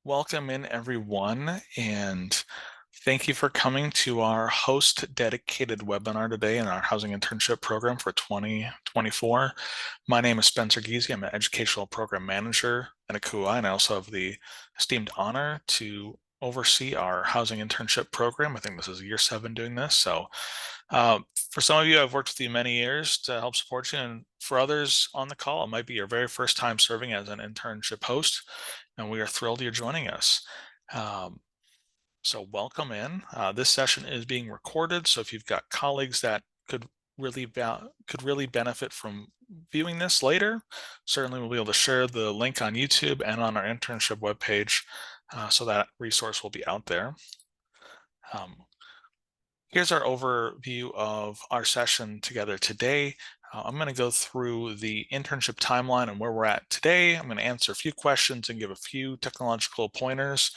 Welcome in everyone, and thank you for coming to our host dedicated webinar today in our housing internship program for 2024. My name is Spencer Giese. I'm an educational program manager at ACUHO-I, and I also have the esteemed honor to oversee our housing internship program. I think this is year 7 doing this. So for some of you, I've worked with you many years to help support you, and for others on the call, it might be your very first time serving as an internship host, and we are thrilled you're joining us. So welcome in. This session is being recorded, so if you've got colleagues that could really benefit from viewing this later, certainly we'll be able to share the link on YouTube and on our internship webpage, so that resource will be out there. Here's our overview of our session together today. I'm going to go through the internship timeline and where we're at today. I'm going to answer a few questions and give a few technological pointers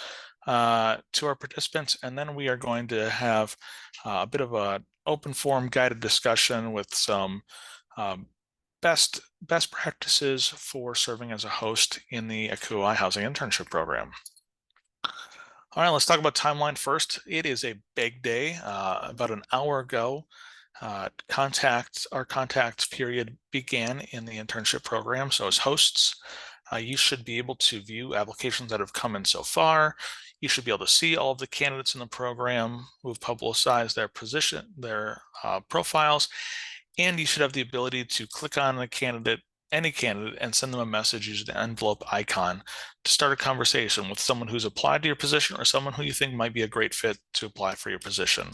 to our participants, and then we are going to have a bit of an open forum guided discussion with some best practices for serving as a host in the ACUHO-I Housing Internship Program. All right, let's talk about timeline first. It is a big day. About an hour ago, our contact period began in the internship program. So as hosts, you should be able to view applications that have come in so far. You should be able to see all of the candidates in the program who have publicized their profiles, and you should have the ability to click on any candidate, and send them a message using the envelope icon to start a conversation with someone who's applied to your position or someone who you think might be a great fit to apply for your position.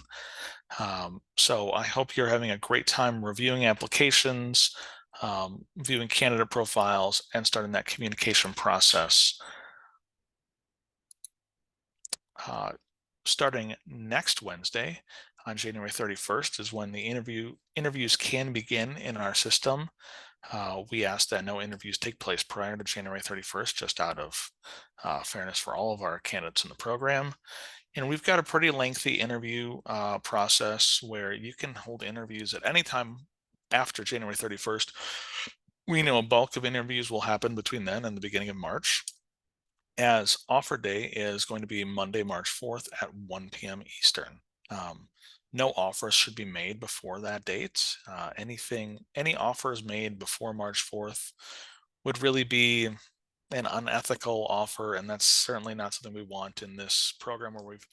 So I hope you're having a great time reviewing applications, viewing candidate profiles, and starting that communication process. Starting next Wednesday on January 31st is when the interviews can begin in our system. We ask that no interviews take place prior to January 31st, just out of fairness for all of our candidates in the program. And we've got a pretty lengthy interview process where you can hold interviews at any time after January 31st. We know a bulk of interviews will happen between then and the beginning of March, as offer day is going to be Monday, March 4th at 1 p.m. Eastern. No offers should be made before that date. Any offers made before March 4th would really be an unethical offer, and that's certainly not something we want in this program, where we've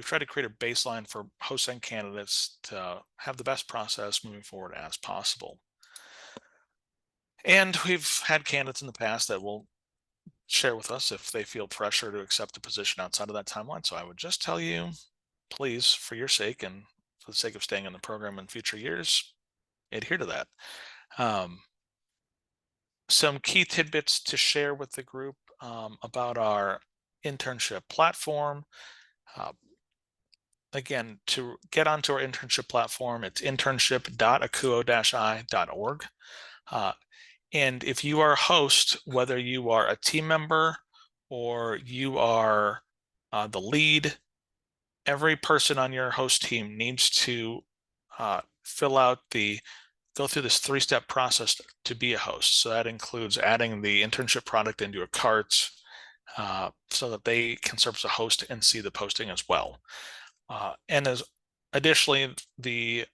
tried to create a baseline for hosts and candidates to have the best process moving forward as possible. And we've had candidates in the past that will share with us if they feel pressure to accept a position outside of that timeline. So I would just tell you, please, for your sake and for the sake of staying in the program in future years, adhere to that. Some key tidbits to share with the group about our internship platform. Again, to get onto our internship platform, it's internship.acuho-i.org. And if you are a host, whether you are a team member or you are the lead, every person on your host team needs to go through this 3-step process to be a host. So that includes adding the internship product into a cart so that they can serve as a host and see the posting as well. And additionally, the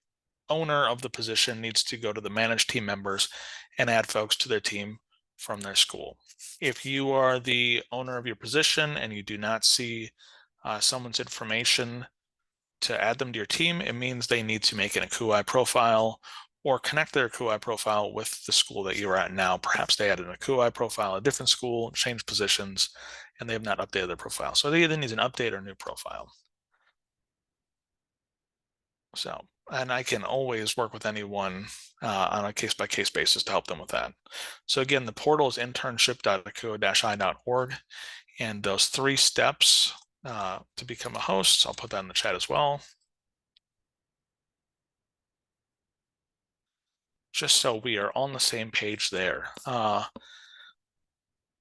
owner of the position needs to go to the managed team members and add folks to their team from their school. If you are the owner of your position and you do not see someone's information to add them to your team, it means they need to make an ACUHO-I profile or connect their ACUHO-I profile with the school that you're at now. Perhaps they added an ACUHO-I profile at a different school, changed positions, and they have not updated their profile. So they either need an update or a new profile. So, and I can always work with anyone on a case-by-case basis to help them with that. So again, the portal is internship.acuho-i.org, and those 3 steps to become a host, I'll put that in the chat as well, just so we are on the same page there.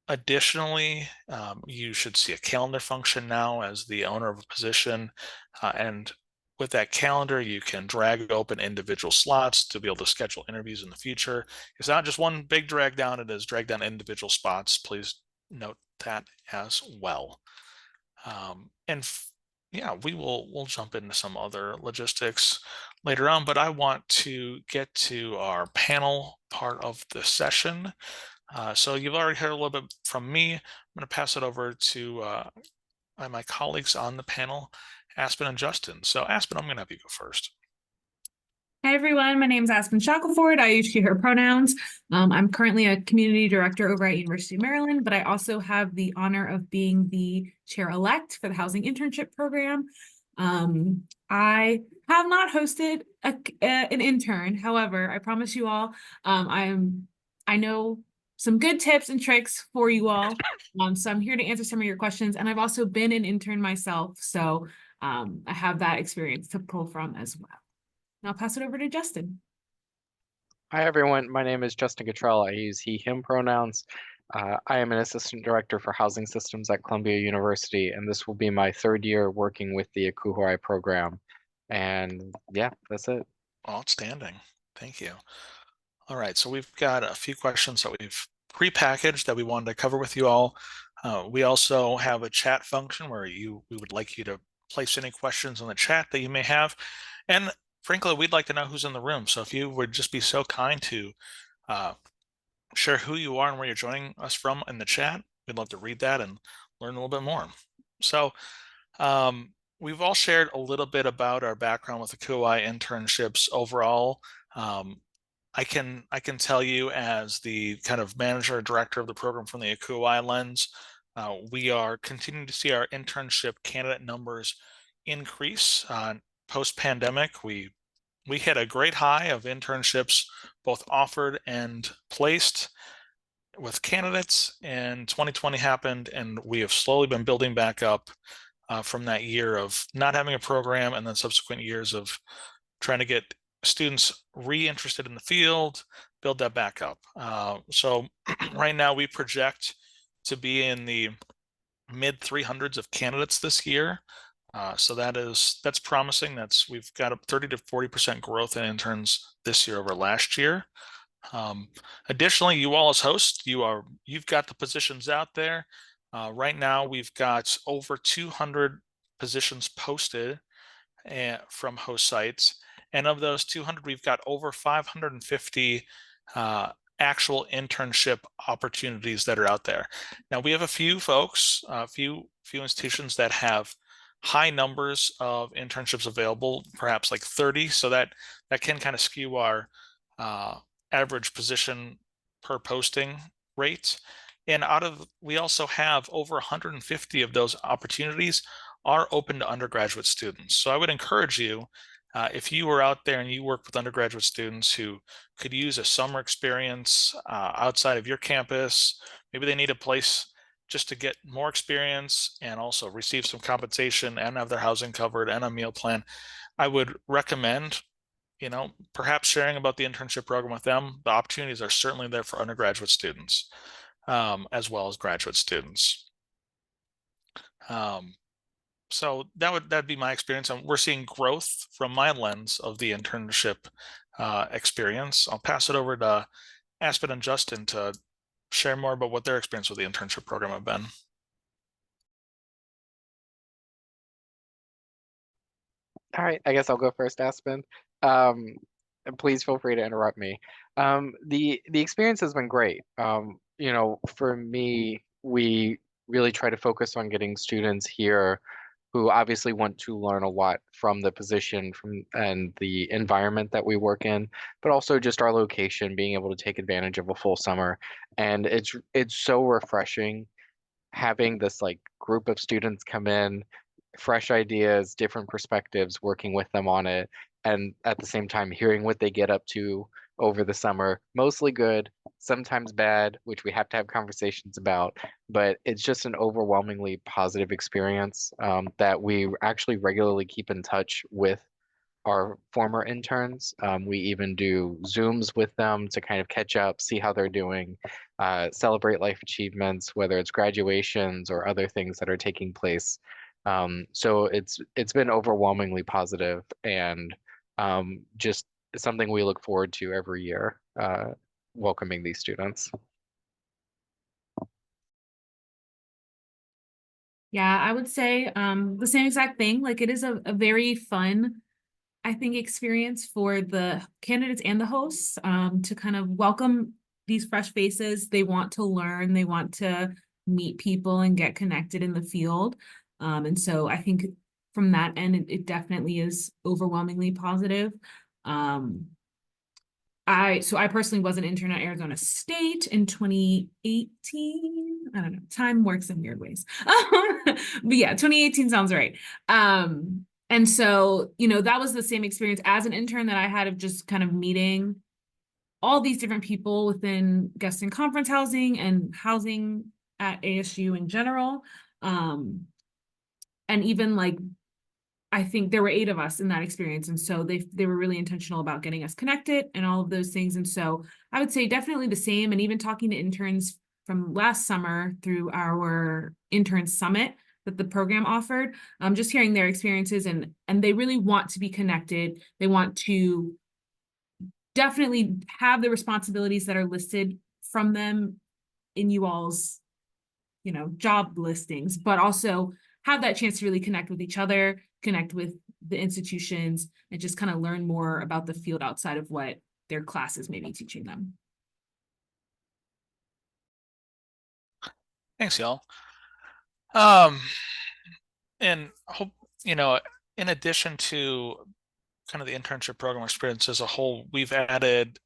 Additionally, you should see a calendar function now as the owner of a position, and with that calendar, you can drag open individual slots to be able to schedule interviews in the future. It's not just one big drag down, it is drag down individual spots. Please note that as well. And yeah, we'll jump into some other logistics later on, but I want to get to our panel part of the session. So you've already heard a little bit from me. I'm going to pass it over to my colleagues on the panel, Aspen and Justin. So Aspen, I'm going to have you go first. Hi, everyone. My name is Aspen Shackelford. I use she, her pronouns. I'm currently a community director over at University of Maryland, but I also have the honor of being the chair-elect for the housing internship program. I have not hosted an intern. However, I promise you all, I know some good tips and tricks for you all. So I'm here to answer some of your questions, and I've also been an intern myself, so I have that experience to pull from as well. I'll pass it over to Justin. Hi, everyone. My name is Justin Cottrell. I use he, him pronouns. I am an assistant director for housing systems at Columbia University, and this will be my third year working with the ACUHO-I program. And yeah, that's it. Outstanding. Thank you. All right, so we've got a few questions that we've pre-packaged that we wanted to cover with you all. We also have a chat function where we would like you to place any questions in the chat that you may have. And frankly, we'd like to know who's in the room. So if you would just be so kind to share who you are and where you're joining us from in the chat, we'd love to read that and learn a little bit more. So we've all shared a little bit about our background with the ACUHO-I internships overall. I can tell you as the kind of manager or director of the program from the ACUHO-I lens, we are continuing to see our internship candidate numbers increase. Post-pandemic, we hit a great high of internships both offered and placed with candidates, and 2020 happened, and we have slowly been building back up from that year of not having a program and then subsequent years of trying to get students re-interested in the field, build that back up. So right now we project to be in the mid 300s of candidates this year. So that's promising. We've got a 30 to 40% growth in interns this year over last year. Additionally, you all as hosts, you've got the positions out there. Right now we've got over 200 positions posted from host sites. And of those 200, we've got over 550 actual internship opportunities that are out there. Now we have a few folks, a few institutions that have high numbers of internships available, perhaps like 30. So that can kind of skew our average position per posting rate. And we also have over 150 of those opportunities are open to undergraduate students. So I would encourage you, if you are out there and you work with undergraduate students who could use a summer experience outside of your campus, maybe they need a place just to get more experience and also receive some compensation and have their housing covered and a meal plan, I would recommend, perhaps sharing about the internship program with them. The opportunities are certainly there for undergraduate students as well as graduate students. So that'd be my experience, and we're seeing growth from my lens of the internship experience. I'll pass it over to Aspen and Justin to share more about what their experience with the internship program have been. All right, I guess I'll go first, Aspen. And please feel free to interrupt me. The experience has been great. For me, we really try to focus on getting students here who obviously want to learn a lot from the position and the environment that we work in, but also just our location, being able to take advantage of a full summer. And it's so refreshing having this like group of students come in, fresh ideas, different perspectives, working with them on it, and at the same time hearing what they get up to over the summer. Mostly good, sometimes bad, which we have to have conversations about, but it's just an overwhelmingly positive experience that we actually regularly keep in touch with our former interns. We even do Zooms with them to kind of catch up, see how they're doing, celebrate life achievements, whether it's graduations or other things that are taking place. So it's been overwhelmingly positive and just something we look forward to every year, welcoming these students. Yeah, I would say the same exact thing. Like it is a very fun, I think, experience for the candidates and the hosts to kind of welcome these fresh faces. They want to learn, they want to meet people and get connected in the field. And so I think from that end, it definitely is overwhelmingly positive. Um, I personally was an intern at Arizona State in 2018. I don't know. Time works in weird ways. But yeah, 2018 sounds right. And so, that was the same experience as an intern that I had of just kind of meeting all these different people within guest and conference housing and housing at ASU in general. And even like I think there were 8 of us in that experience. And so they were really intentional about getting us connected and all of those things. And so I would say definitely the same. And even talking to interns from last summer through our intern summit that the program offered, just hearing their experiences and they really want to be connected. They want to definitely have the responsibilities that are listed from them in you all's job listings, but also have that chance to really connect with each other, connect with the institutions, and just kind of learn more about the field outside of what their classes may be teaching them. Thanks, y'all. And hope, in addition to kind of the internship program experience as a whole, we've added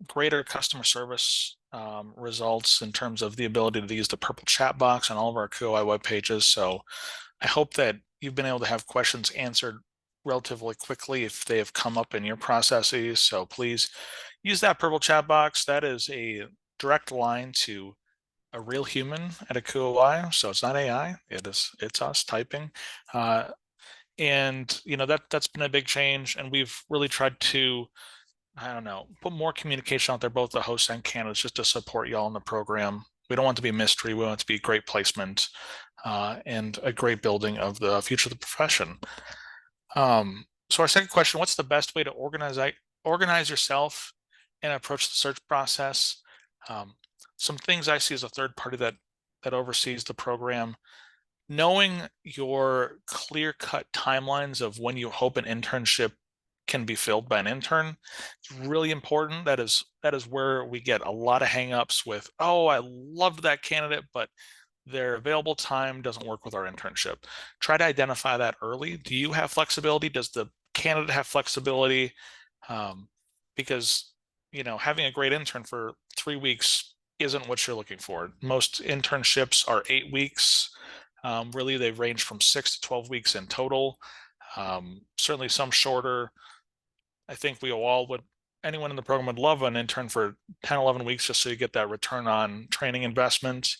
greater customer service results in terms of the ability to use the purple chat box on all of our ACUHO-I web pages. So I hope that you've been able to have questions answered relatively quickly if they have come up in your processes. So please use that purple chat box. That is a direct line to a real human at ACUHO-I. So it's not AI. It's us typing. And that's been a big change. And we've really tried to, I don't know, put more communication out there, both the hosts and candidates, just to support y'all in the program. We don't want it to be a mystery. We want it to be great placement and a great building of the future of the profession. So our second question, what's the best way to organize yourself and approach the search process? Some things I see as a third party that oversees the program. Knowing your clear-cut timelines of when you hope an internship can be filled by an intern, it's really important. That is where we get a lot of hangups with, oh, I loved that candidate, but their available time doesn't work with our internship. Try to identify that early. Do you have flexibility? Does the candidate have flexibility? Because having a great intern for 3 weeks isn't what you're looking for. Most internships are 8 weeks. Really, they range from 6 to 12 weeks in total. Certainly some shorter. I think anyone in the program would love an intern for 10, 11 weeks just so you get that return on training investment.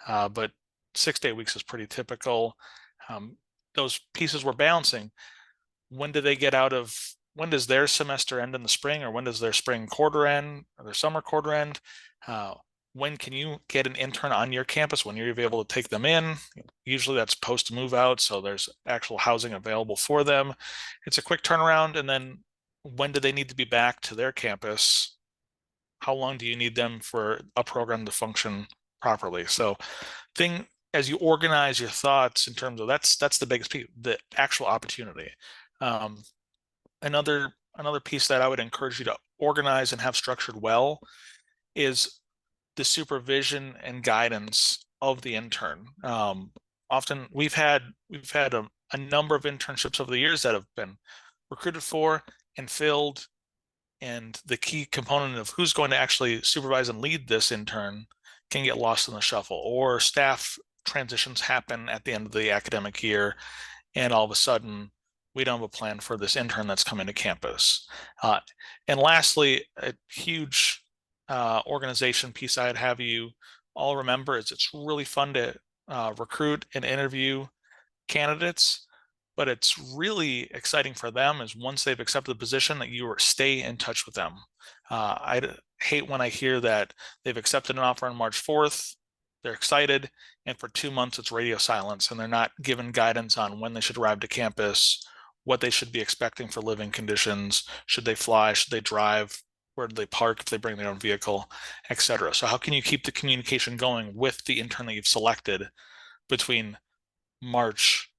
But 6 to 8 weeks is pretty typical. Those pieces we're balancing. When does their semester end in the spring, or when does their spring quarter end, or their summer quarter end? When can you get an intern on your campus when you're able to take them in? Usually that's post move out, so there's actual housing available for them. It's a quick turnaround. And then when do they need to be back to their campus? How long do you need them for a program to function properly? So as you organize your thoughts in terms of that's the biggest piece, the actual opportunity. Another piece that I would encourage you to organize and have structured well is the supervision and guidance of the intern. Often we've had a number of internships over the years that have been recruited for and filled, and the key component of who's going to actually supervise and lead this intern can get lost in the shuffle, or staff transitions happen at the end of the academic year, and all of a sudden we don't have a plan for this intern that's coming to campus. And lastly, a huge organization piece I'd have you all remember is it's really fun to recruit and interview candidates, but it's really exciting for them is once they've accepted the position that you stay in touch with them. I hate when I hear that they've accepted an offer on March 4th, they're excited, and for 2 months it's radio silence, and they're not given guidance on when they should arrive to campus, what they should be expecting for living conditions, should they fly, should they drive, where do they park if they bring their own vehicle, etc. So how can you keep the communication going with the intern that you've selected between March,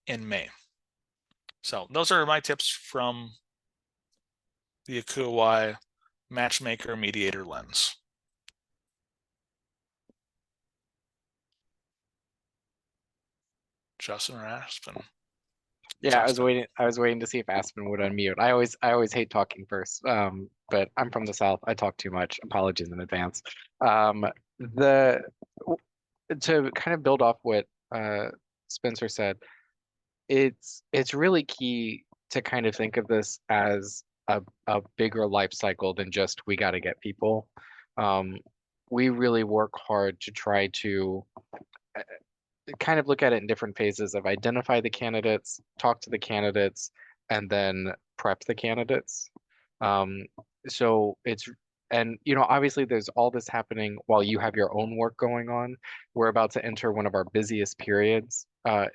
and May. So those are my tips from the ACUHO-I matchmaker mediator lens. Justin or Aspen? Yeah, I was waiting to see if Aspen would unmute. I always hate talking first. But I'm from the South. I talk too much. Apologies in advance. The to kind of build off what Spencer said, it's really key to kind of think of this as a bigger life cycle than just we got to get people. Um, we really work hard to try to kind of look at it in different phases of identify the candidates, talk to the candidates, and then prep the candidates. Um, so it's, and obviously there's all this happening while you have your own work going on. We're about to enter one of our busiest periods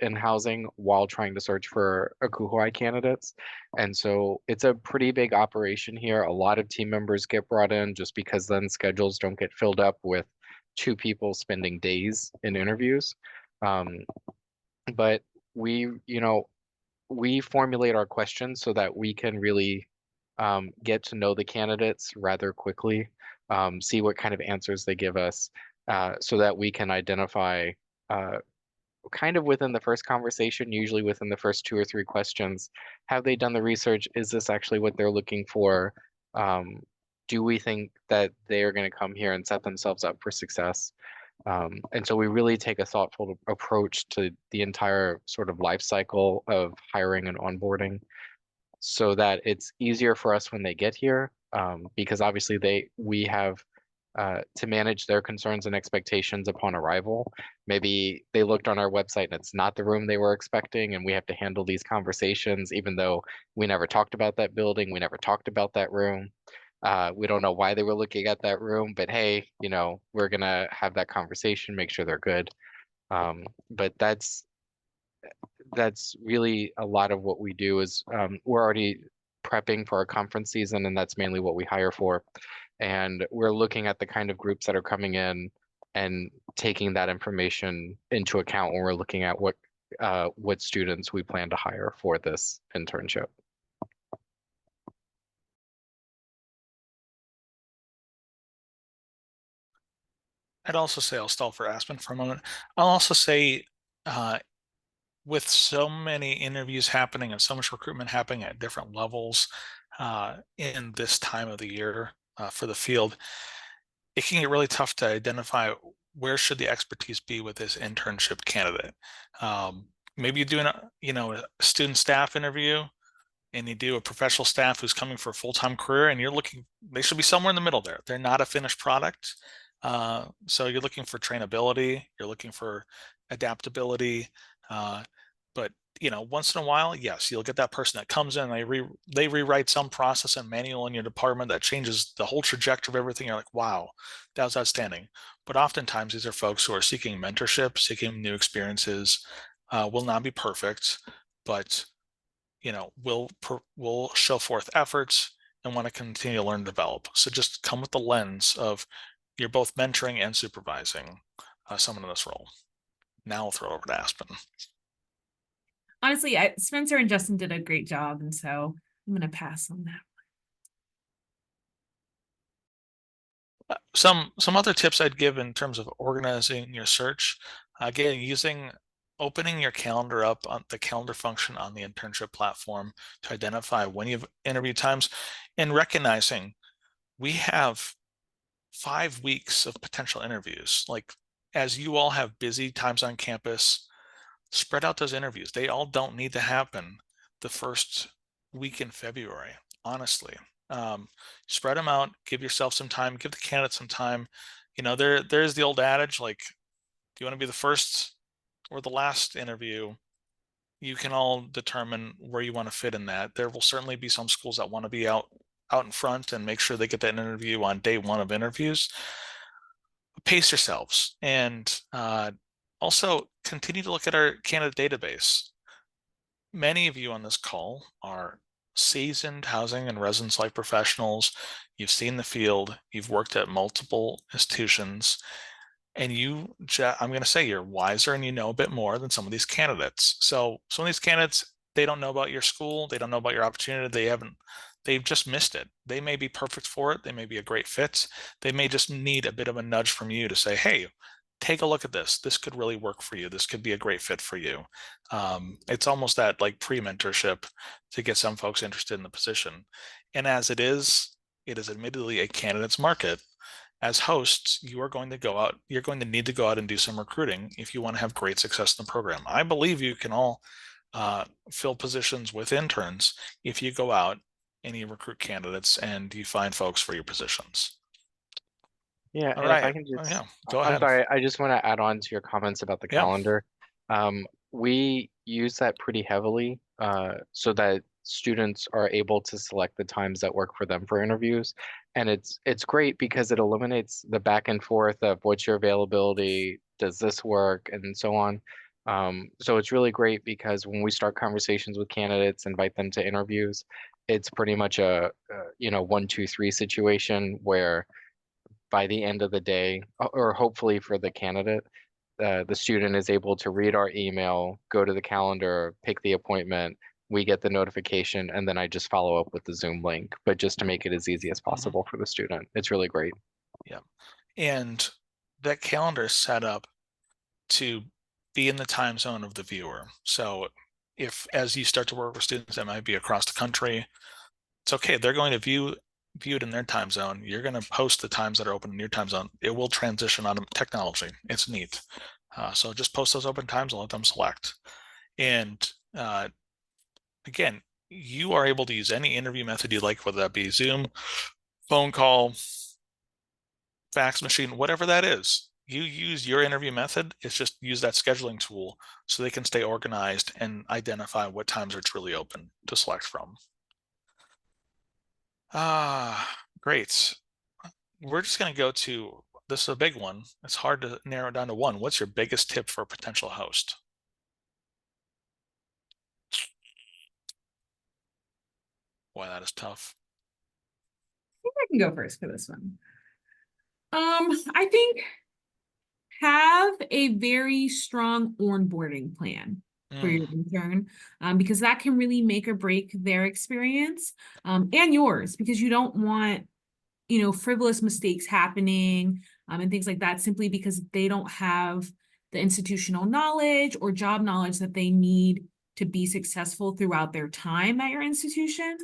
in housing while trying to search for ACUHO-I candidates. And so it's a pretty big operation here. A lot of team members get brought in just because then schedules don't get filled up with two people spending days in interviews. Um, but we, we formulate our questions so that we can really get to know the candidates rather quickly, see what kind of answers they give us, so that we can identify kind of within the first conversation, usually within the first 2 or 3 questions, have they done the research? Is this actually what they're looking for? Do we think that they are going to come here and set themselves up for success? And so we really take a thoughtful approach to the entire sort of life cycle of hiring and onboarding so that it's easier for us when they get here, because obviously we have to manage their concerns and expectations upon arrival. Maybe they looked on our website and it's not the room they were expecting, and we have to handle these conversations even though we never talked about that building, we never talked about that room. We don't know why they were looking at that room, but hey, we're gonna have that conversation, make sure they're good. But that's really a lot of what we do is we're already prepping for our conference season, and that's mainly what we hire for. And we're looking at the kind of groups that are coming in and taking that information into account when we're looking at what students we plan to hire for this internship. I'd also say, I'll stall for Aspen for a moment. I'll also say, with so many interviews happening and so much recruitment happening at different levels in this time of the year for the field, it can get really tough to identify where should the expertise be with this internship candidate. Maybe you're doing a student staff interview, and you do a professional staff who's coming for a full-time career, and they should be somewhere in the middle there. They're not a finished product. So you're looking for trainability, you're looking for adaptability. But once in a while, yes, you'll get that person that comes in, they rewrite some process and manual in your department that changes the whole trajectory of everything. You're like, wow, that was outstanding. But oftentimes these are folks who are seeking mentorship, seeking new experiences, will not be perfect, but will show forth efforts and want to continue to learn and develop. So just come with the lens of you're both mentoring and supervising someone in this role. Now I'll throw it over to Aspen. Honestly, Spencer and Justin did a great job, and so I'm going to pass on that. Some other tips I'd give in terms of organizing your search, again, opening your calendar up on the calendar function on the internship platform to identify when you have interview times, and recognizing we have 5 weeks of potential interviews. Like, as you all have busy times on campus, spread out those interviews. They all don't need to happen the first week in February, honestly. Spread them out, give yourself some time, give the candidate some time. There's the old adage, like, do you want to be the first or the last interview? You can all determine where you want to fit in that. There will certainly be some schools that want to be out in front and make sure they get that interview on day 1 of interviews. Pace yourselves, and also continue to look at our candidate database. Many of you on this call are seasoned housing and residence life professionals. You've seen the field, you've worked at multiple institutions. and I'm going to say you're wiser and you know a bit more than some of these candidates. So some of these candidates, they don't know about your school, they don't know about your opportunity, they've just missed it. They may be perfect for it, they may be a great fit, they may just need a bit of a nudge from you to say, hey, take a look at this. This could really work for you. This could be a great fit for you. It's almost that like pre-mentorship to get some folks interested in the position. And as it is admittedly a candidate's market. As hosts, you're going to need to go out and do some recruiting if you want to have great success in the program. I believe you can all fill positions with interns if you go out and you recruit candidates and you find folks for your positions. Yeah, All and if I right. can Oh, just, yeah, go I'm ahead. sorry, I just want to add on to your comments about the Yeah. calendar. We use that pretty heavily, so that students are able to select the times that work for them for interviews. And it's great because it eliminates the back and forth of what's your availability, does this work, and so on. So it's really great because when we start conversations with candidates, invite them to interviews, it's pretty much a, 1, 2, 3 situation where by the end of the day, or hopefully for the candidate, the student is able to read our email, go to the calendar, pick the appointment, we get the notification, and then I just follow up with the Zoom link, but just to make it as easy as possible for the student. It's really great. Yeah. And that calendar is set up to be in the time zone of the viewer. So if as you start to work with students that might be across the country, it's okay. They're going to view it in their time zone. You're going to post the times that are open in your time zone. It will transition on technology. It's neat. So just post those open times and let them select. And again, you are able to use any interview method you like, whether that be Zoom, phone call, fax machine, whatever that is. You use your interview method. It's just use that scheduling tool so they can stay organized and identify what times are truly open to select from. Great. We're just going to go to, this is a big one. It's hard to narrow it down to one. What's your biggest tip for a potential host? Boy, that is tough. I can go first for this one. I think have a very strong onboarding plan for your intern, because that can really make or break their experience, and yours, because you don't want, frivolous mistakes happening, and things like that, simply because they don't have the institutional knowledge or job knowledge that they need to be successful throughout their time at your institution.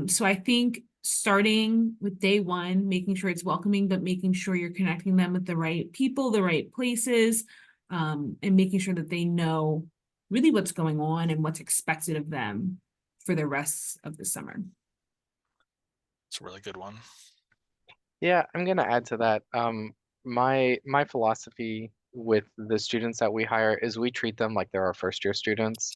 So I think starting with day one, making sure it's welcoming, but making sure you're connecting them with the right people, the right places, and making sure that they know really what's going on and what's expected of them for the rest of the summer. It's a really good one. Yeah, I'm gonna add to that. My philosophy with the students that we hire is we treat them like they're our first year students.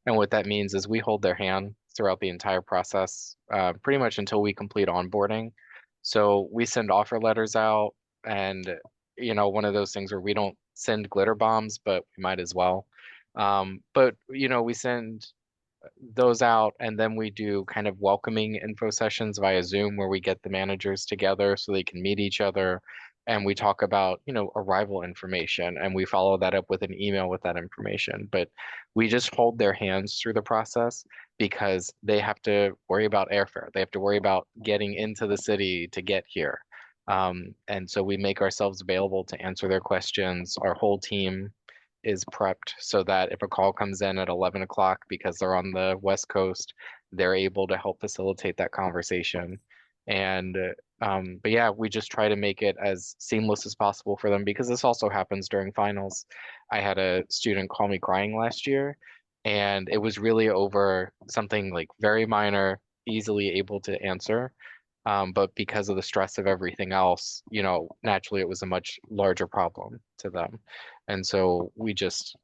And what that means is we hold their hand throughout the entire process, pretty much until we complete onboarding. So we send offer letters out and, one of those things where we don't send glitter bombs, but we might as well. But, we send those out, and then we do kind of welcoming info sessions via Zoom where we get the managers together so they can meet each other, and we talk about, arrival information, and we follow that up with an email with that information. But we just hold their hands through the process because they have to worry about airfare. They have to worry about getting into the city to get here. And so we make ourselves available to answer their questions. Our whole team is prepped so that if a call comes in at 11 o'clock because they're on the West Coast, they're able to help facilitate that conversation. And but yeah, we just try to make it as seamless as possible for them because this also happens during finals. I had a student call me crying last year, and it was really over something like very minor, easily able to answer. But because of the stress of everything else, naturally it was a much larger problem to them. And so we just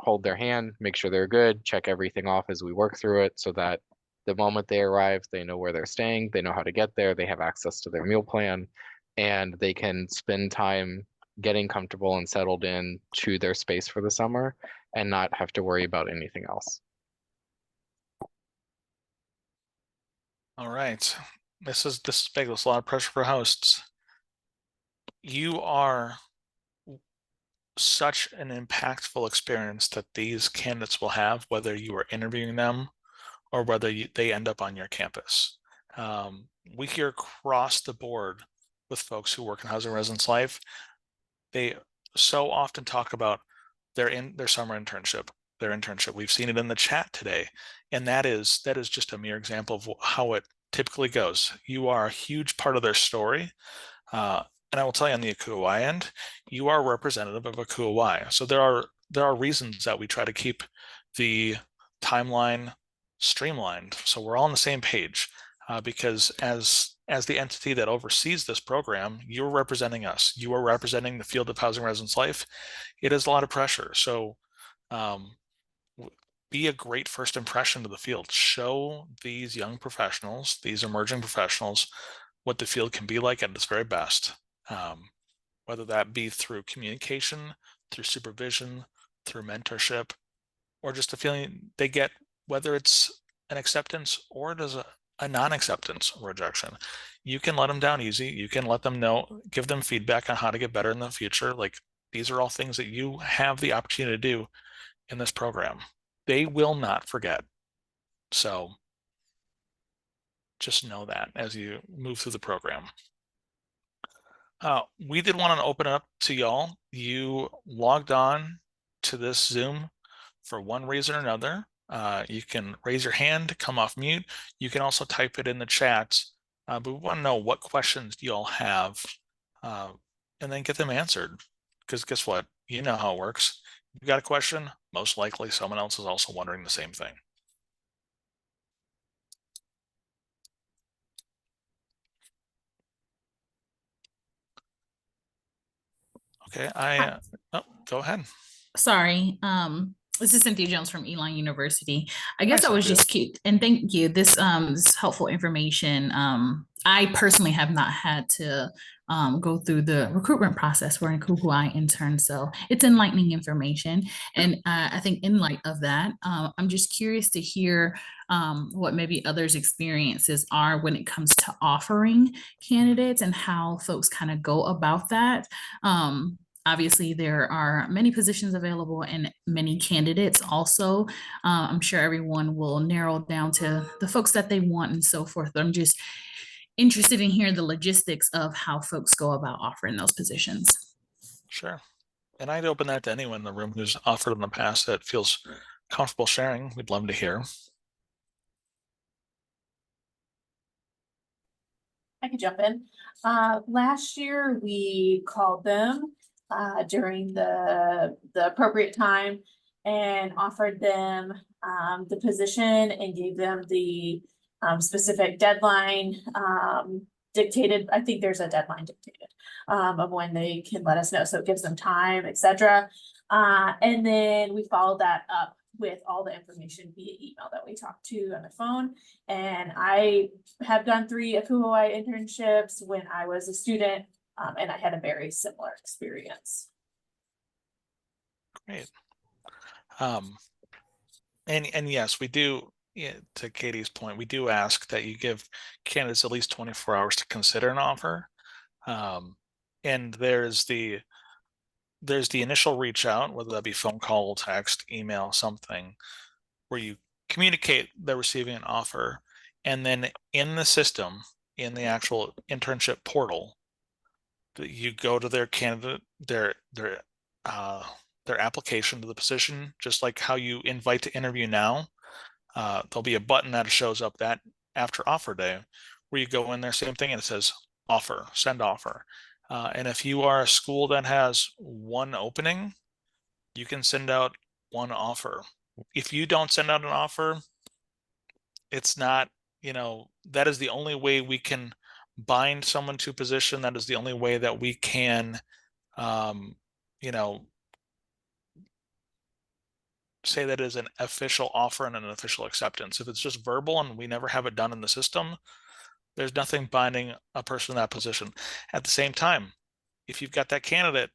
hold their hand, make sure they're good, check everything off as we work through it so that the moment they arrive, they know where they're staying, they know how to get there, they have access to their meal plan, and they can spend time getting comfortable and settled in to their space for the summer and not have to worry about anything else. All right. This is big. There's a lot of pressure for hosts. You are such an impactful experience that these candidates will have, whether you are interviewing them or whether they end up on your campus. We hear across the board with folks who work in housing residence life, they so often talk about their summer internship, their internship. We've seen it in the chat today, and that is just a mere example of how it typically goes. You are a huge part of their story. And I will tell you, on the ACUHO-I end, you are representative of ACUHO-I. So there are reasons that we try to keep the timeline streamlined, so we're all on the same page. Because as the entity that oversees this program, you're representing us. You are representing the field of housing residence life. It is a lot of pressure. So be a great first impression to the field. Show these young professionals, these emerging professionals, what the field can be like at its very best. Whether that be through communication, through supervision, through mentorship, or just a feeling they get, whether it's an acceptance or it is a non-acceptance rejection. You can let them down easy. You can let them know, give them feedback on how to get better in the future. Like, these are all things that you have the opportunity to do in this program. They will not forget. So just know that as you move through the program. We did want to open it up to y'all. You logged on to this Zoom for one reason or another. You can raise your hand, come off mute. You can also type it in the chat. But we want to know what questions do y'all have, and then get them answered. Because guess what? You know how it works. If you've got a question, most likely someone else is also wondering the same thing. Okay, oh, go ahead. Sorry. This is Cynthia Jones from Elon University. I guess Hi, I was Cynthia. just cute, and thank you. This is helpful information. I personally have not had to go through the recruitment process for an ACUHO-I intern, so it's enlightening information. And I think in light of that, I'm just curious to hear what maybe others' experiences are when it comes to offering candidates and how folks kind of go about that. Obviously, there are many positions available and many candidates also. I'm sure everyone will narrow down to the folks that they want and so forth. But I'm just interested in hearing the logistics of how folks go about offering those positions. Sure. And I'd open that to anyone in the room who's offered in the past that feels comfortable sharing. We'd love to hear. I could jump in. Last year we called them during the appropriate time and offered them the position and gave them the specific deadline dictated. I think there's a deadline dictated of when they can let us know. So it gives them time, etc. And then we followed that up with all the information via email that we talked to on the phone. And I have done 3 ACUHO-I internships when I was a student, and I had a very similar experience. Great. And yes, we do, yeah, to Katie's point, we do ask that you give candidates at least 24 hours to consider an offer. And there's the initial reach out, whether that be phone call, text, email, something, where you communicate they're receiving an offer. And then in the system, in the actual internship portal, you go to their candidate, their application to the position, just like how you invite to interview now. There'll be a button that shows up that after offer day, where you go in there, same thing, and it says offer, send offer. And if you are a school that has one opening, you can send out one offer. If you don't send out an offer, it's not, that is the only way we can bind someone to a position. That is the only way that we can, say that is an official offer and an official acceptance. If it's just verbal and we never have it done in the system, there's nothing binding a person in that position. At the same time, if you've got that candidate,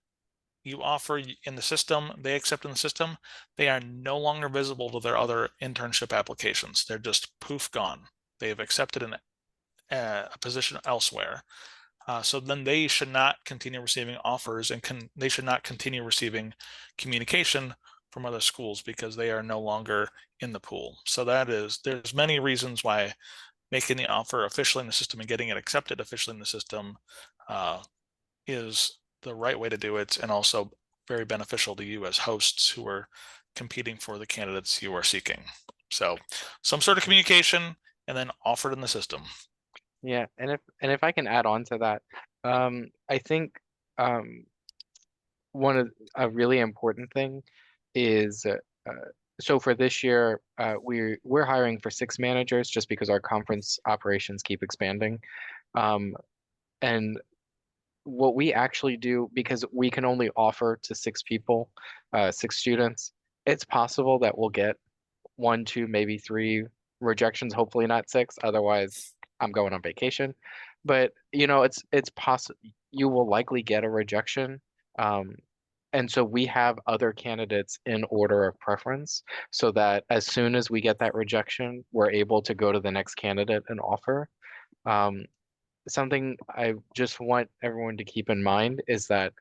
you offer in the system, they accept in the system, they are no longer visible to their other internship applications. They're just poof gone. They've accepted a position elsewhere. So then they should not continue receiving offers, and they should not continue receiving communication from other schools because they are no longer in the pool. So there's many reasons why making the offer officially in the system and getting it accepted officially in the system is the right way to do it, and also very beneficial to you as hosts who are competing for the candidates you are seeking. So some sort of communication and then offered in the system. Yeah, and if I can add on to that, I think one of a really important thing is so for this year, we're hiring for 6 managers just because our conference operations keep expanding. And what we actually do, because we can only offer to 6 people, 6 students, it's possible that we'll get 1, 2, maybe 3 rejections, hopefully not 6, otherwise I'm going on vacation. But you know, it's possible you will likely get a rejection. Um, and so we have other candidates in order of preference so that as soon as we get that rejection, we're able to go to the next candidate and offer. Um, Something I just want everyone to keep in mind is that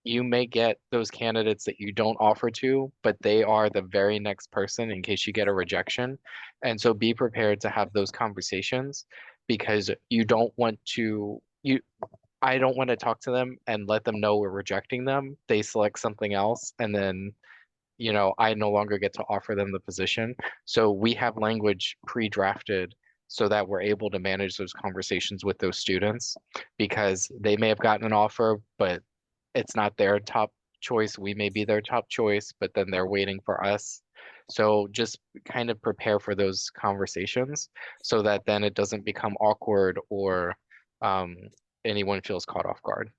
you may get those candidates that you don't offer to, but they are the very next person in case you get a rejection. And so be prepared to have those conversations because you don't want to, I don't want to talk to them and let them know we're rejecting them. They select something else and then, you know, I no longer get to offer them the position. So we have language pre-drafted so that we're able to manage those conversations with those students because they may have gotten an offer, but it's not their top choice. We may be their top choice, but then they're waiting for us. So just kind of prepare for those conversations so that then it doesn't become awkward or um, anyone feels caught off guard.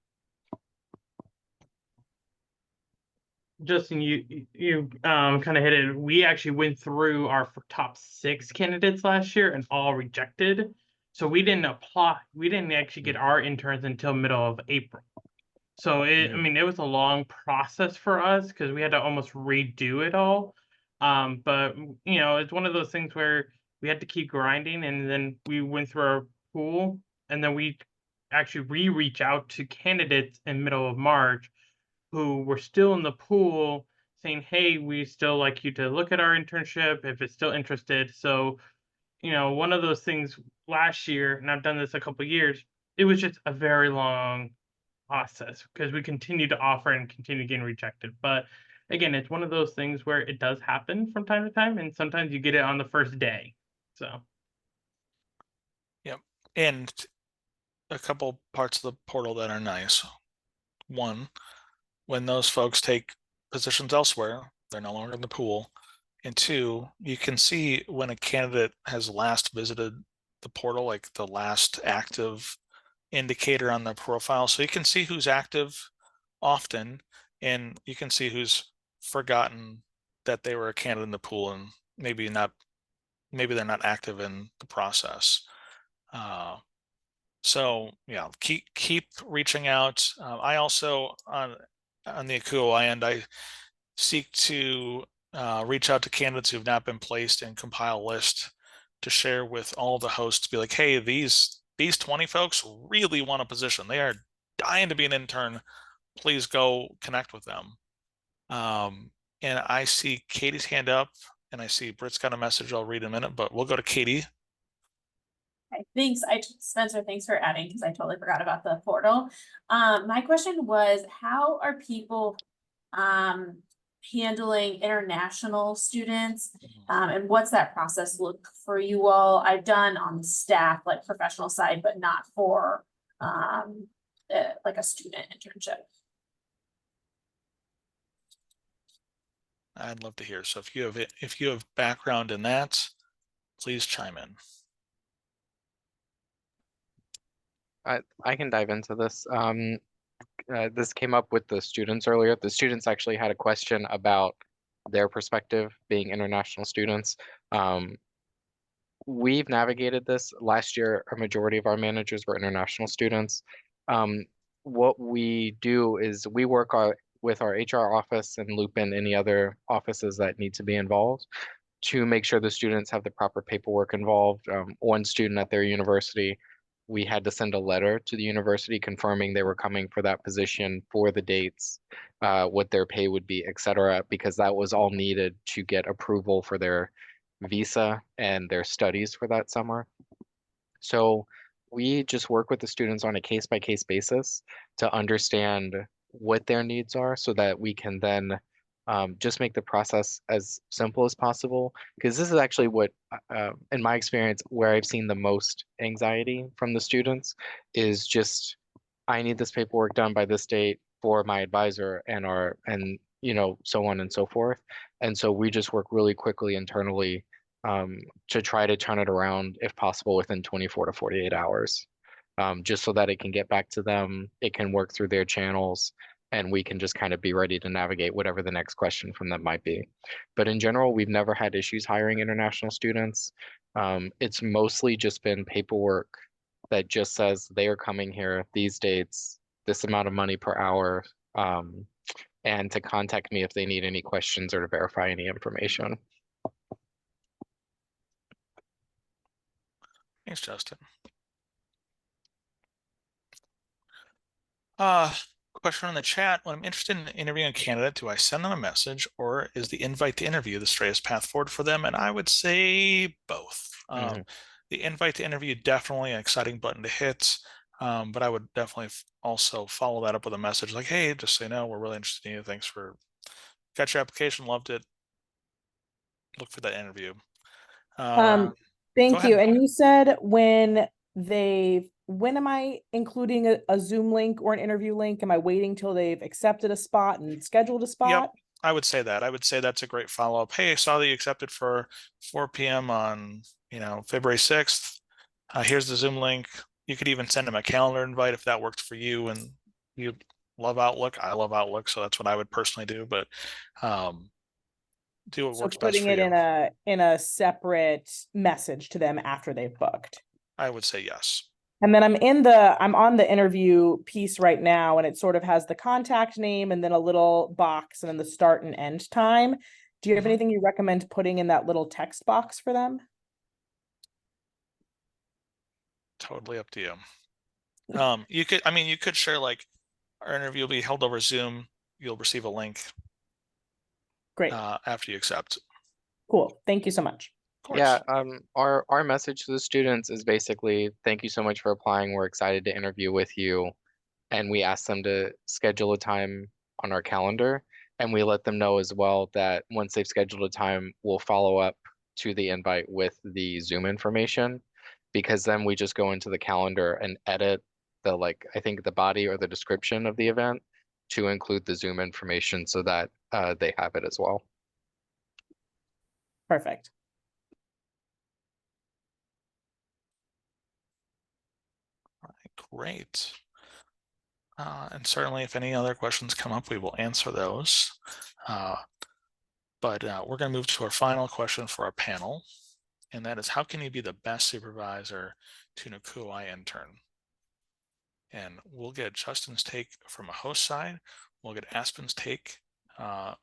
Justin, you kind of hit it. We actually went through our top 6 candidates last year and all rejected. So we didn't apply. We didn't actually get our interns until middle of April. So I mean, it was a long process for us because we had to almost redo it all. But you know, it's one of those things where we had to keep grinding, and then we went through our pool, and then we actually reach out to candidates in middle of March who were still in the pool saying, hey, we still like you to look at our internship if it's still interested. So, you know, one of those things last year, and I've done this a couple of years, it was just a very long process because we continue to offer and continue getting rejected. But again, it's one of those things where it does happen from time to time, and sometimes you get it on the first day. So, Yep. And a couple parts of the portal that are nice. One, when those folks take positions elsewhere, they're no longer in the pool. And 2, you can see when a candidate has last visited the portal, like the last active indicator on their profile. So you can see who's active often, and you can see who's forgotten that they were a candidate in the pool and maybe they're not active in the process. So yeah, keep reaching out. I also on the ACUHO-I end, I seek to reach out to candidates who have not been placed and compile a list to share with all the hosts. Be like, hey, these 20 folks really want a position. They are dying to be an intern. Please go connect with them. And I see Katie's hand up, and I see Britt's got a message I'll read in a minute, but we'll go to Katie. Okay, thanks. Spencer, thanks for adding because I totally forgot about the portal. My question was, how are people handling international students? And what's that process look for you all? I've done on the staff, like professional side, but not for like a student internship. I'd love to hear. So if you have background in that, please chime in. I can dive into this. This came up with the students earlier. The students actually had a question about their perspective being international students. We've navigated this. Last year, a majority of our managers were international students. What we do is we work with our HR office and loop in any other offices that need to be involved to make sure the students have the proper paperwork involved. One student at their university we had to send a letter to the university confirming they were coming for that position, for the dates, what their pay would be, etc., because that was all needed to get approval for their visa and their studies for that summer. So we just work with the students on a case-by-case basis to understand what their needs are so that we can then just make the process as simple as possible. Because this is actually what, in my experience, where I've seen the most anxiety from the students is just, I need this paperwork done by this date for my advisor and so on and so forth. And so we just work really quickly internally to try to turn it around if possible within 24 to 48 hours, just so that it can get back to them, it can work through their channels, and we can just kind of be ready to navigate whatever the next question from them might be. But in general, we've never had issues hiring international students. It's mostly just been paperwork that just says they are coming here these dates, this amount of money per hour, and to contact me if they need any questions or to verify any information. Thanks, Justin. Question in the chat. When I'm interested in interviewing a candidate, do I send them a message or is the invite to interview the straightest path forward for them? And I would say both. The invite to interview, definitely an exciting button to hit. But I would definitely also follow that up with a message like, hey, just so you know, we're really interested in you. Thanks for, got your application, loved it. Look for that interview. Thank Go you. ahead. And you said when am I including a Zoom link or an interview link? Am I waiting till they've accepted a spot and scheduled a spot? I would say that. I would say that's a great follow-up. Hey, I saw that you accepted for 4 p.m. on, February 6th. Here's the Zoom link. You could even send them a calendar invite if that worked for you and you love Outlook. I love Outlook, so that's what I would personally do. But do what works best Putting for it you. in a separate message to them after they've booked. I would say yes. And then I'm on the interview piece right now, and it sort of has the contact name and then a little box and then the start and end time. Do you have anything you recommend putting in that little text box for them? Totally up to you. You could share like our interview will be held over Zoom. You'll receive a link. Great. After you accept. Cool. Thank you so much. Yeah, our message to the students is basically, thank you so much for applying. We're excited to interview with you. And we ask them to schedule a time on our calendar. And we let them know as well that once they've scheduled a time, we'll follow up to the invite with the Zoom information, because then we just go into the calendar and edit I think the body or the description of the event to include the Zoom information so that they have it as well. Perfect. All right, great. And certainly if any other questions come up, we will answer those. But we're going to move to our final question for our panel. And that is, how can you be the best supervisor to an ACUHO-I intern? And we'll get Justin's take from a host side. We'll get Aspen's take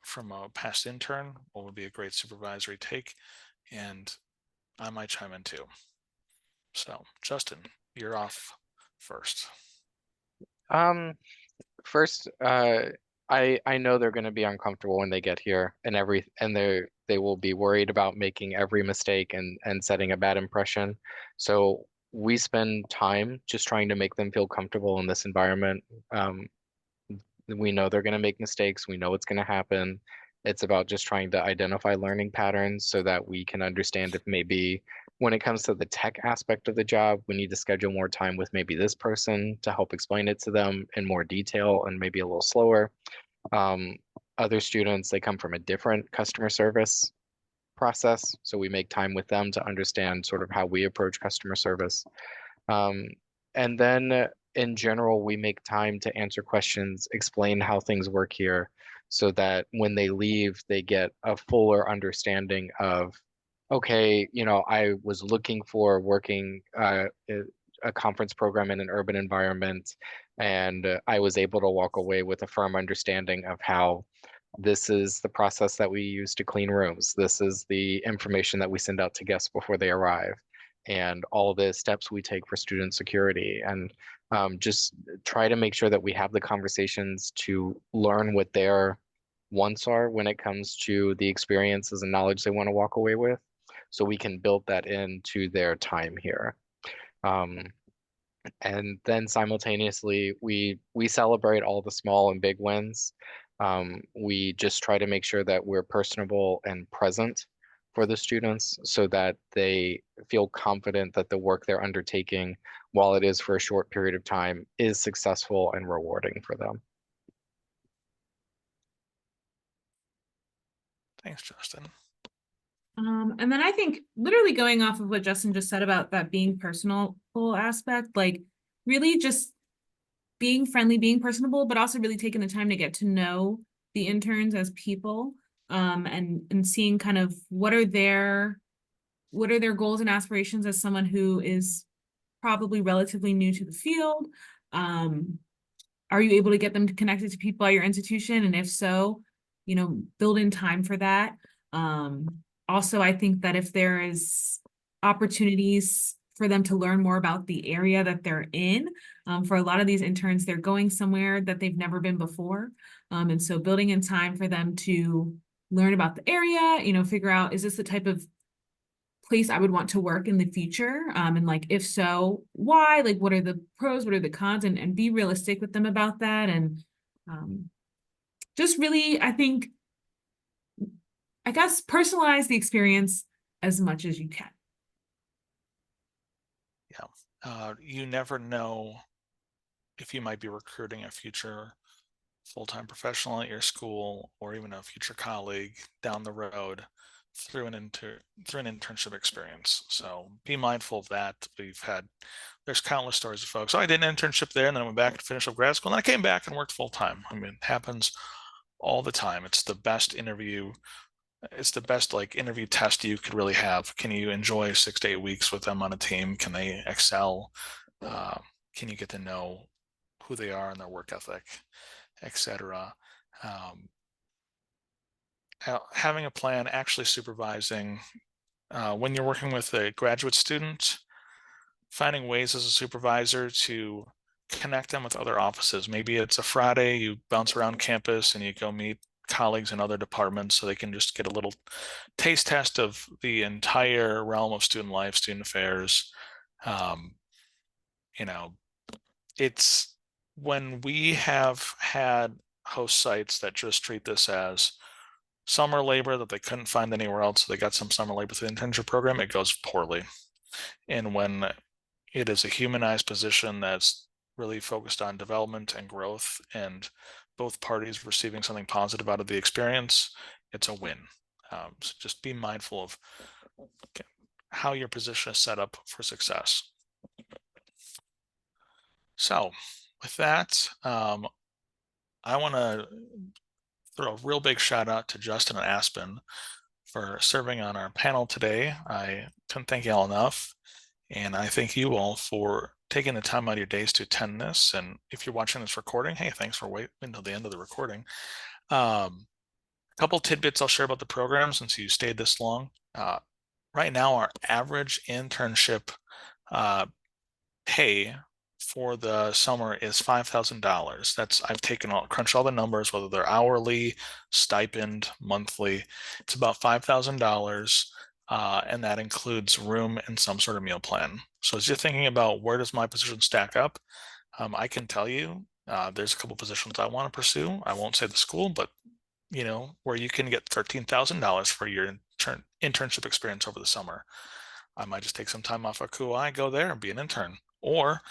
from a past intern, what would be a great supervisory take. And I might chime in too. So Justin, you're off first. First, I know they're going to be uncomfortable when they get here, and they will be worried about making every mistake and setting a bad impression. So we spend time just trying to make them feel comfortable in this environment. We know they're going to make mistakes. We know it's going to happen. It's about just trying to identify learning patterns so that we can understand if maybe when it comes to the tech aspect of the job, we need to schedule more time with maybe this person to help explain it to them in more detail and maybe a little slower. Other students, they come from a different customer service process, so we make time with them to understand sort of how we approach customer service. And then in general, we make time to answer questions, explain how things work here, so that when they leave, they get a fuller understanding of, okay, I was looking for working a conference program in an urban environment, and I was able to walk away with a firm understanding of how this is the process that we use to clean rooms. This is the information that we send out to guests before they arrive. and all the steps we take for student security, and just try to make sure that we have the conversations to learn what their wants are when it comes to the experiences and knowledge they want to walk away with, so we can build that into their time here. And then simultaneously, we celebrate all the small and big wins. We just try to make sure that we're personable and present for the students so that they feel confident that the work they're undertaking, while it is for a short period of time, is successful and rewarding for them. Thanks, Justin. And then I think literally going off of what Justin just said about that being personal aspect, like really just being friendly, being personable, but also really taking the time to get to know the interns as people, and seeing kind of what are their goals and aspirations as someone who is probably relatively new to the field. Are you able to get them connected to people at your institution? And if so, you know, build in time for that. Also, I think that if there is opportunities for them to learn more about the area that they're in, for a lot of these interns, they're going somewhere that they've never been before. And so building in time for them to learn about the area, you know, figure out, is this the type of place I would want to work in the future? And like, if so, why? Like, what are the pros? What are the cons? And be realistic with them about that. And just really, I guess, personalize the experience as much as you can. Yeah. You never know if you might be recruiting a future full-time professional at your school, or even a future colleague down the road through an internship experience. So be mindful of that. There's countless stories of folks. Oh, I did an internship there, and then I went back to finish up grad school, and then I came back and worked full-time. I mean, it happens all the time. It's the best interview. It's the best like interview test you could really have. Can you enjoy 6 to 8 weeks with them on a team? Can they excel? Can you get to know who they are and their work ethic, etc. Having a plan, actually supervising when you're working with a graduate student, finding ways as a supervisor to connect them with other offices. Maybe it's a Friday, you bounce around campus and you go meet colleagues in other departments so they can just get a little taste test of the entire realm of student life, student affairs. You know, it's when we have had host sites that just treat this as summer labor that they couldn't find anywhere else, so they got some summer labor through the internship program, it goes poorly. And when it is a humanized position that's really focused on development and growth, and both parties receiving something positive out of the experience, it's a win. So just be mindful of how your position is set up for success. So with that, I want to throw a real big shout out to Justin and Aspen for serving on our panel today. I couldn't thank you all enough. And I thank you all for taking the time out of your days to attend this. And if you're watching this recording, hey, thanks for waiting until the end of the recording. A couple tidbits I'll share about the program since you stayed this long. Right now, our average internship pay for the summer is $5,000. That's, I've crunched all the numbers, whether they're hourly, stipend, monthly. It's about $5,000. And that includes room and some sort of meal plan. So as you're thinking about where does my position stack up, I can tell you there's a couple positions I want to pursue. I won't say the school, but you know, where you can get $13,000 for your internship experience over the summer. I might just take some time off of ACUHO-I, go there and be an intern. Or,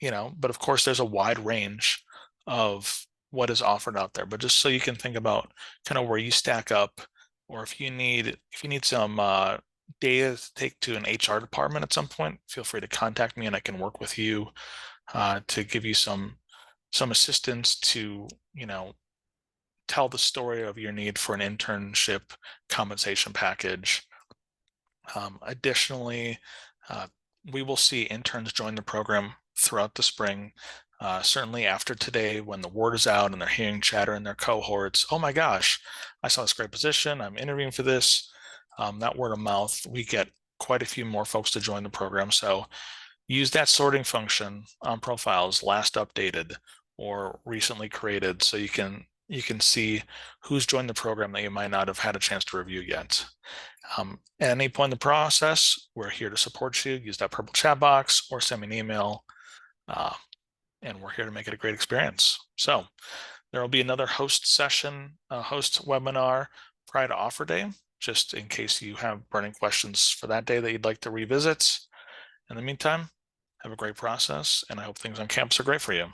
you know, but of course there's a wide range of what is offered out there. But just so you can think about kind of where you stack up, or if you need some data to take to an HR department at some point, feel free to contact me and I can work with you to give you some assistance to, you know, tell the story of your need for an internship compensation package. Additionally, we will see interns join the program throughout the spring. Certainly after today, when the word is out and they're hearing chatter in their cohorts, oh my gosh, I saw this great position, I'm interviewing for this. That word of mouth, we get quite a few more folks to join the program. So use that sorting function on profiles, last updated or recently created, so you can see who's joined the program that you might not have had a chance to review yet. At any point in the process, we're here to support you. Use that purple chat box or send me an email, and we're here to make it a great experience. So there will be another host session, host webinar prior to offer day, just in case you have burning questions for that day that you'd like to revisit. In the meantime, have a great process, and I hope things on campus are great for you.